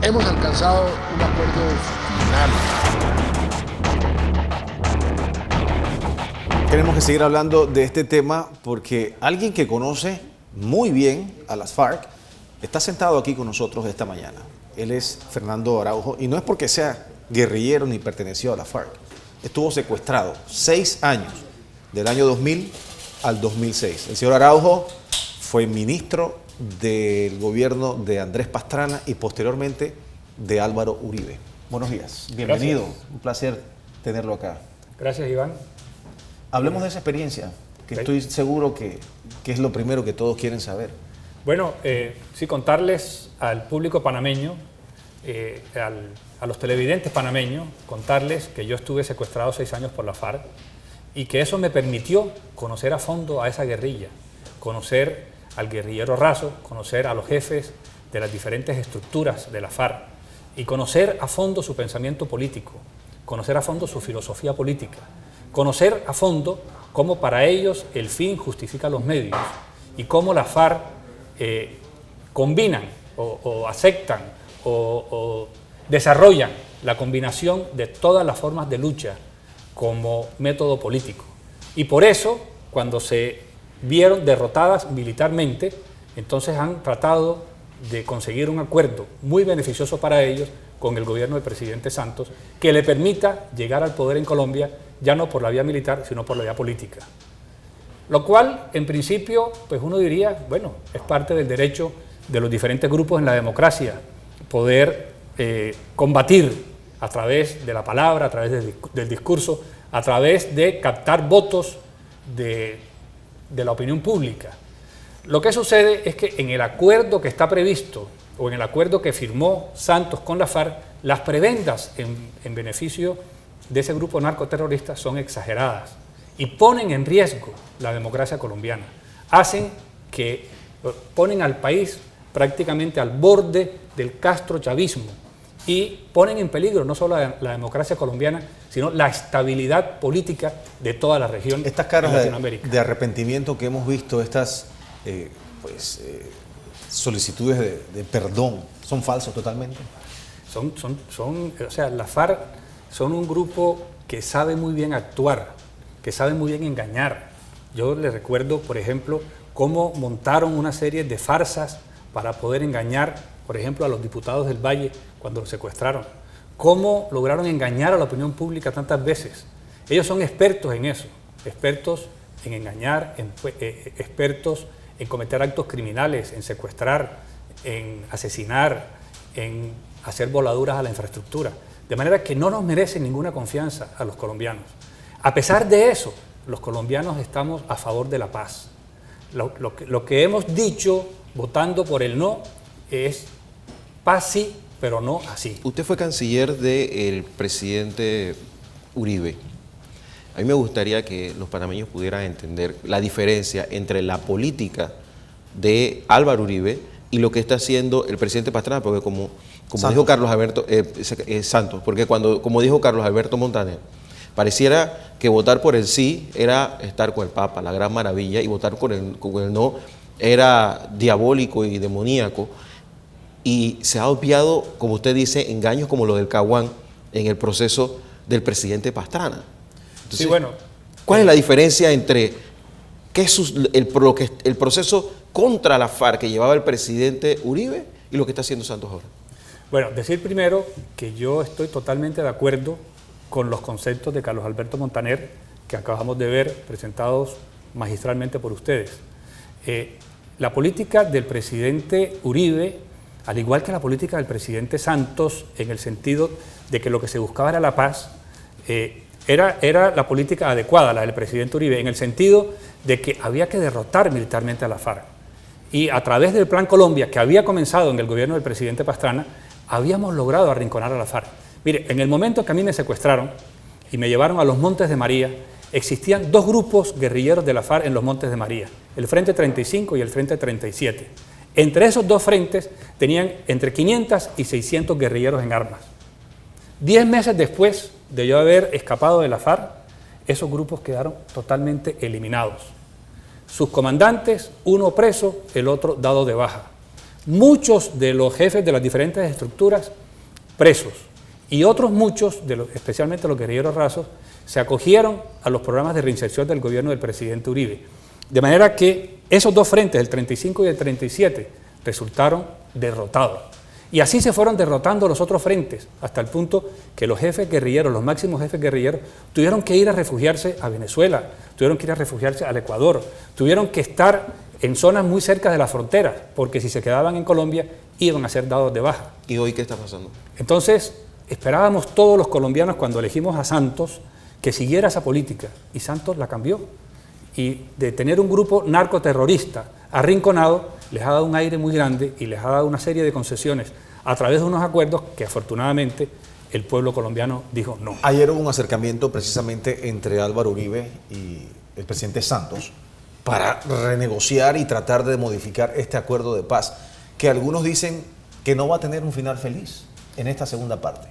hemos alcanzado un acuerdo final. Tenemos que seguir hablando de este tema porque alguien que conoce muy bien a las FARC está sentado aquí con nosotros esta mañana. Él es Fernando Araujo y no es porque sea guerrillero ni perteneció a la FARC. Estuvo secuestrado 6 años, del año 2000 al 2006. El señor Araujo fue ministro del gobierno de Andrés Pastrana y posteriormente de Álvaro Uribe. Buenos días, bienvenido. Gracias. Un placer tenerlo acá. Gracias, Iván. Hablemos de esa experiencia, que estoy seguro que es lo primero que todos quieren saber. Bueno, sí, contarles al público panameño, a los televidentes panameños, contarles que yo estuve secuestrado 6 años por la FARC y que eso me permitió conocer a fondo a esa guerrilla, conocer al guerrillero Razo, conocer a los jefes de las diferentes estructuras de la FARC y conocer a fondo su pensamiento político, conocer a fondo su filosofía política, conocer a fondo cómo para ellos el fin justifica los medios y cómo la FARC combinan o aceptan o desarrollan la combinación de todas las formas de lucha como método político. Y por eso, cuando se vieron derrotadas militarmente, entonces han tratado de conseguir un acuerdo muy beneficioso para ellos con el gobierno del presidente Santos, que le permita llegar al poder en Colombia, ya no por la vía militar, sino por la vía política. Lo cual, en principio, pues uno diría, bueno, es parte del derecho de los diferentes grupos en la democracia, poder combatir a través de la palabra, a través del discurso, a través de captar votos de la opinión pública. Lo que sucede es que en el acuerdo que está previsto, o en el acuerdo que firmó Santos con la FARC, las prebendas en beneficio de ese grupo narcoterrorista son exageradas y ponen en riesgo la democracia colombiana. Ponen al país prácticamente al borde del castrochavismo y ponen en peligro no solo la democracia colombiana, sino la estabilidad política de toda la región. Estas caras de arrepentimiento que hemos visto, estas solicitudes de perdón, ¿son falsos totalmente? O sea, la FARC son un grupo que sabe muy bien actuar, que sabe muy bien engañar. Yo les recuerdo, por ejemplo, cómo montaron una serie de farsas para poder engañar, por ejemplo, a los diputados del Valle cuando los secuestraron. Cómo lograron engañar a la opinión pública tantas veces. Ellos son expertos en eso, expertos en engañar, expertos en cometer actos criminales, en secuestrar, en asesinar, en hacer voladuras a la infraestructura. De manera que no nos merecen ninguna confianza a los colombianos. A pesar de eso, los colombianos estamos a favor de la paz. Lo que hemos dicho votando por el no es paz sí, pero no así. Usted fue canciller del presidente Uribe. A mí me gustaría que los panameños pudieran entender la diferencia entre la política de Álvaro Uribe y lo que está haciendo el presidente Pastrana, porque como dijo Carlos Alberto Santos, porque como dijo Carlos Alberto Montaner, pareciera que votar por el sí era estar con el Papa, la gran maravilla, y votar con el no era diabólico y demoníaco. Y se ha obviado, como usted dice, engaños como lo del Caguán en el proceso del presidente Pastrana. Entonces, sí, bueno, ¿cuál es la diferencia entre el proceso contra la FARC que llevaba el presidente Uribe y lo que está haciendo Santos ahora? Bueno, decir primero que yo estoy totalmente de acuerdo con los conceptos de Carlos Alberto Montaner que acabamos de ver presentados magistralmente por ustedes. La política del presidente Uribe, al igual que la política del presidente Santos, en el sentido de que lo que se buscaba era la paz, era la política adecuada, la del presidente Uribe, en el sentido de que había que derrotar militarmente a la FARC. Y a través del Plan Colombia, que había comenzado en el gobierno del presidente Pastrana, habíamos logrado arrinconar a la FARC. Mire, en el momento que a mí me secuestraron y me llevaron a los Montes de María, existían 2 grupos guerrilleros de la FARC en los Montes de María, el Frente 35 y el Frente 37. Entre esos 2 frentes tenían entre 500 y 600 guerrilleros en armas. 10 meses después de yo haber escapado de la FARC, esos grupos quedaron totalmente eliminados. Sus comandantes, uno preso, el otro dado de baja. muchos de los jefes de las diferentes estructuras presos y otros muchos, especialmente los guerrilleros rasos, se acogieron a los programas de reinserción del gobierno del presidente Uribe. De manera que esos dos frentes, el 35 y el 37, resultaron derrotados. Y así se fueron derrotando los otros frentes, hasta el punto que los jefes guerrilleros, los máximos jefes guerrilleros, tuvieron que ir a refugiarse a Venezuela, tuvieron que ir a refugiarse al Ecuador, tuvieron que estar en zonas muy cerca de las fronteras, porque si se quedaban en Colombia iban a ser dados de baja. ¿Y hoy qué está pasando? Entonces, esperábamos todos los colombianos cuando elegimos a Santos que siguiera esa política, y Santos la cambió. Y de tener un grupo narcoterrorista arrinconado, les ha dado un aire muy grande y les ha dado una serie de concesiones a través de unos acuerdos que afortunadamente el pueblo colombiano dijo no. Ayer hubo un acercamiento precisamente entre Álvaro Uribe y el presidente Santos para renegociar y tratar de modificar este acuerdo de paz, que algunos dicen que no va a tener un final feliz en esta segunda parte.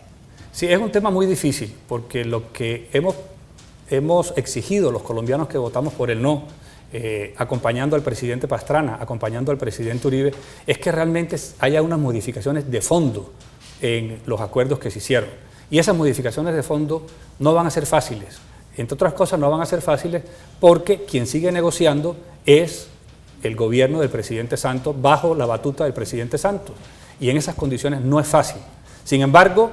Sí, es un tema muy difícil, porque lo que hemos exigido los colombianos que votamos por el no, acompañando al presidente Pastrana, acompañando al presidente Uribe, es que realmente haya unas modificaciones de fondo en los acuerdos que se hicieron. Y esas modificaciones de fondo no van a ser fáciles. Entre otras cosas, no van a ser fáciles porque quien sigue negociando es el gobierno del presidente Santos bajo la batuta del presidente Santos. Y en esas condiciones no es fácil. Sin embargo,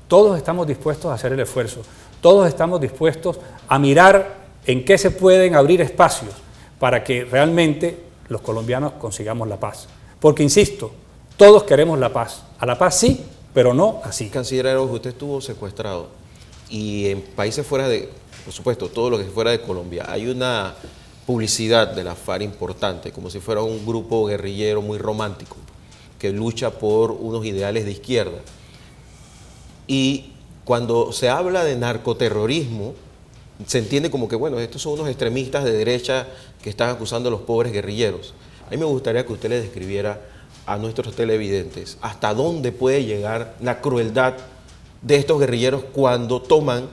todos estamos dispuestos a hacer el esfuerzo. Todos estamos dispuestos a mirar en qué se pueden abrir espacios para que realmente los colombianos consigamos la paz. Porque, insisto, todos queremos la paz. A la paz sí, pero no así. Canciller Araujo, usted estuvo secuestrado y en países fuera de, por supuesto, todo lo que es fuera de Colombia, hay una publicidad de la FARC importante, como si fuera un grupo guerrillero muy romántico, que lucha por unos ideales de izquierda. Y cuando se habla de narcoterrorismo, se entiende como que, bueno, estos son unos extremistas de derecha que están acusando a los pobres guerrilleros. A mí me gustaría que usted le describiera a nuestros televidentes hasta dónde puede llegar la crueldad de estos guerrilleros cuando toman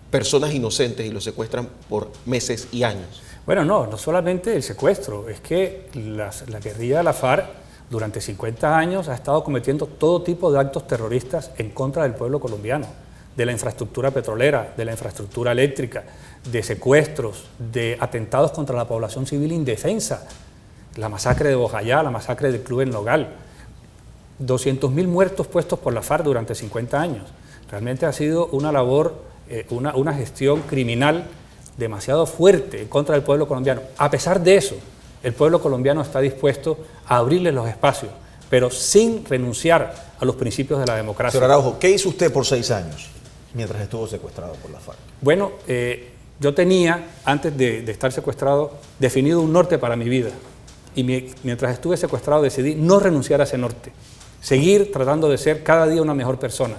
personas inocentes y los secuestran por meses y años. Bueno, no solamente el secuestro, es que la guerrilla de la FARC durante 50 años ha estado cometiendo todo tipo de actos terroristas en contra del pueblo colombiano, de la infraestructura petrolera, de la infraestructura eléctrica, de secuestros, de atentados contra la población civil indefensa, la masacre de Bojayá, la masacre del Club El Nogal, 200.000 muertos puestos por la FARC durante 50 años. Realmente ha sido una labor, una gestión criminal demasiado fuerte en contra del pueblo colombiano. A pesar de eso, el pueblo colombiano está dispuesto a abrirle los espacios, pero sin renunciar a los principios de la democracia. Señor Araujo, ¿qué hizo usted por 6 años mientras estuvo secuestrado por la FARC? Bueno, yo tenía, antes de estar secuestrado, definido un norte para mi vida. Y mientras estuve secuestrado decidí no renunciar a ese norte, seguir tratando de ser cada día una mejor persona,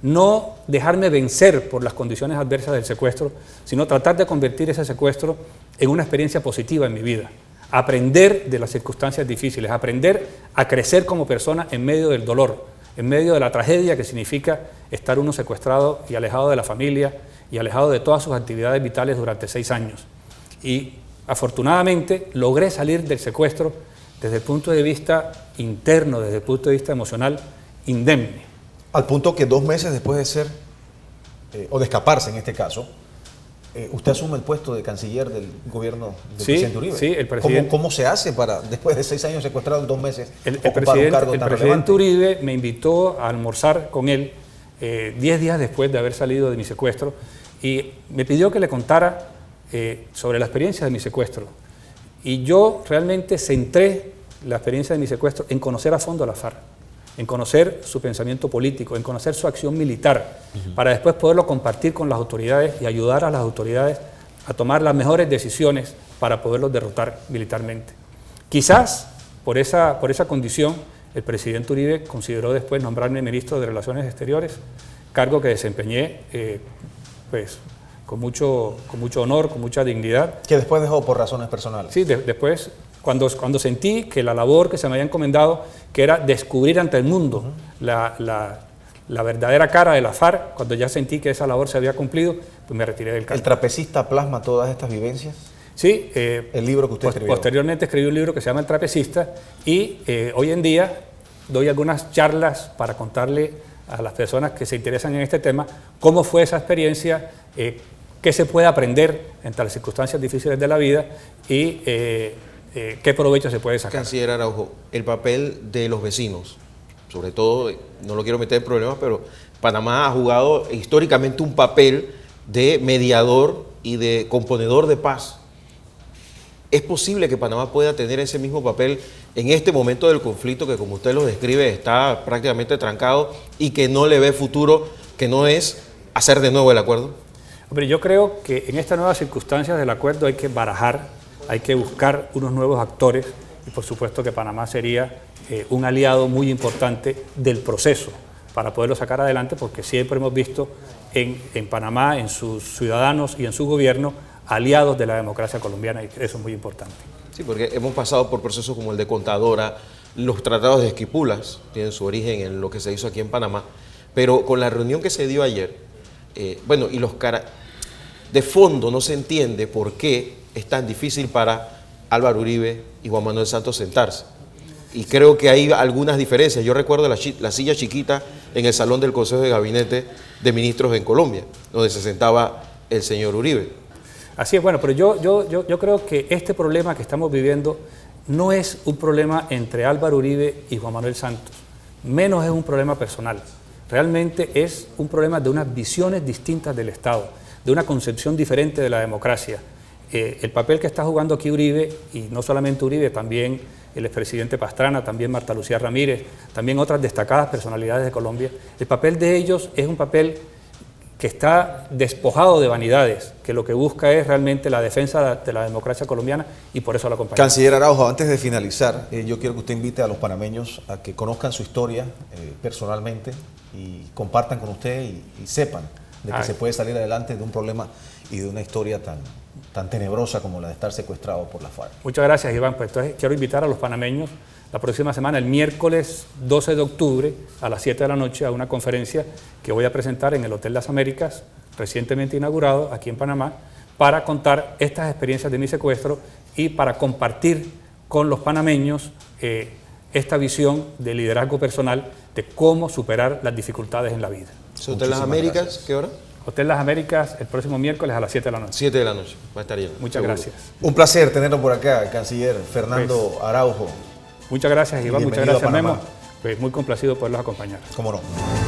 no dejarme vencer por las condiciones adversas del secuestro, sino tratar de convertir ese secuestro en una experiencia positiva en mi vida, aprender de las circunstancias difíciles, aprender a crecer como persona en medio del dolor, en medio de la tragedia que significa estar uno secuestrado y alejado de la familia y alejado de todas sus actividades vitales durante 6 años. Y afortunadamente logré salir del secuestro desde el punto de vista interno, desde el punto de vista emocional, indemne. Al punto que 2 meses después de ser, o de escaparse en este caso, usted asume el puesto de canciller del gobierno del presidente Uribe. Sí, el presidente. ¿Cómo se hace para, después de 6 años secuestrado en 2 meses, ocupar un cargo tan relevante? El presidente Uribe me invitó a almorzar con él 10 días después de haber salido de mi secuestro y me pidió que le contara sobre la experiencia de mi secuestro. Y yo realmente centré la experiencia de mi secuestro en conocer a fondo a la FARC, en conocer su pensamiento político, en conocer su acción militar, para después poderlo compartir con las autoridades y ayudar a las autoridades a tomar las mejores decisiones para poderlos derrotar militarmente. Quizás por esa condición el presidente Uribe consideró después nombrarme ministro de Relaciones Exteriores, cargo que desempeñé pues, con mucho honor, con mucha dignidad. Que después dejó por razones personales. Sí, después, cuando sentí que la labor que se me había encomendado, que era descubrir ante el mundo la verdadera cara de la FARC, cuando ya sentí que esa labor se había cumplido, pues me retiré del cargo. ¿El trapecista plasma todas estas vivencias? Sí, El libro que usted escribió. Posteriormente escribí un libro que se llama El Trapecista y hoy en día doy algunas charlas para contarle a las personas que se interesan en este tema cómo fue esa experiencia, qué se puede aprender entre las circunstancias difíciles de la vida y qué provecho se puede sacar. Canciller Araujo, el papel de los vecinos, sobre todo, no lo quiero meter en problemas, pero Panamá ha jugado históricamente un papel de mediador y de componedor de paz. ¿Es posible que Panamá pueda tener ese mismo papel en este momento del conflicto que, como usted lo describe, está prácticamente trancado y que no le ve futuro, que no es hacer de nuevo el acuerdo? Hombre, yo creo que en estas nuevas circunstancias del acuerdo hay que barajar, hay que buscar unos nuevos actores y por supuesto que Panamá sería un aliado muy importante del proceso para poderlo sacar adelante, porque siempre hemos visto en Panamá, en sus ciudadanos y en su gobierno, aliados de la democracia colombiana, y eso es muy importante. Sí, porque hemos pasado por procesos como el de Contadora, los tratados de Esquipulas tienen su origen en lo que se hizo aquí en Panamá, pero con la reunión que se dio ayer, de fondo no se entiende por qué es tan difícil para Álvaro Uribe y Juan Manuel Santos sentarse. Y creo que hay algunas diferencias. Yo recuerdo la silla chiquita en el salón del Consejo de Gabinete de Ministros en Colombia, donde se sentaba el señor Uribe. Así es, bueno, pero yo creo que este problema que estamos viviendo no es un problema entre Álvaro Uribe y Juan Manuel Santos, menos es un problema personal. Realmente es un problema de unas visiones distintas del Estado, de una concepción diferente de la democracia. El papel que está jugando aquí Uribe, y no solamente Uribe, también el expresidente Pastrana, también Marta Lucía Ramírez, también otras destacadas personalidades de Colombia, el papel de ellos es un papel que está despojado de vanidades, que lo que busca es realmente la defensa de la democracia colombiana y por eso la acompañamos. Canciller Araujo, antes de finalizar, yo quiero que usted invite a los panameños a que conozcan su historia personalmente y compartan con usted y sepan de que se puede salir adelante de un problema y de una historia tan tenebrosa como la de estar secuestrado por la FARC. Muchas gracias, Iván. Pues entonces quiero invitar a los panameños la próxima semana, el miércoles 12 de octubre a las 7 de la noche, a una conferencia que voy a presentar en el Hotel Las Américas, recientemente inaugurado aquí en Panamá, para contar estas experiencias de mi secuestro y para compartir con los panameños esta visión de liderazgo personal de cómo superar las dificultades en la vida. ¿Hotel Las Américas? Gracias. ¿Qué hora? Hotel Las Américas el próximo miércoles a las 7 de la noche. 7 de la noche, va a estar lleno. Muchas gracias. Un placer tenerlo por acá, Canciller Fernando Araujo. Muchas gracias, Iván. Muchas gracias, Memo. Pues muy complacido poderlos acompañar. Cómo no.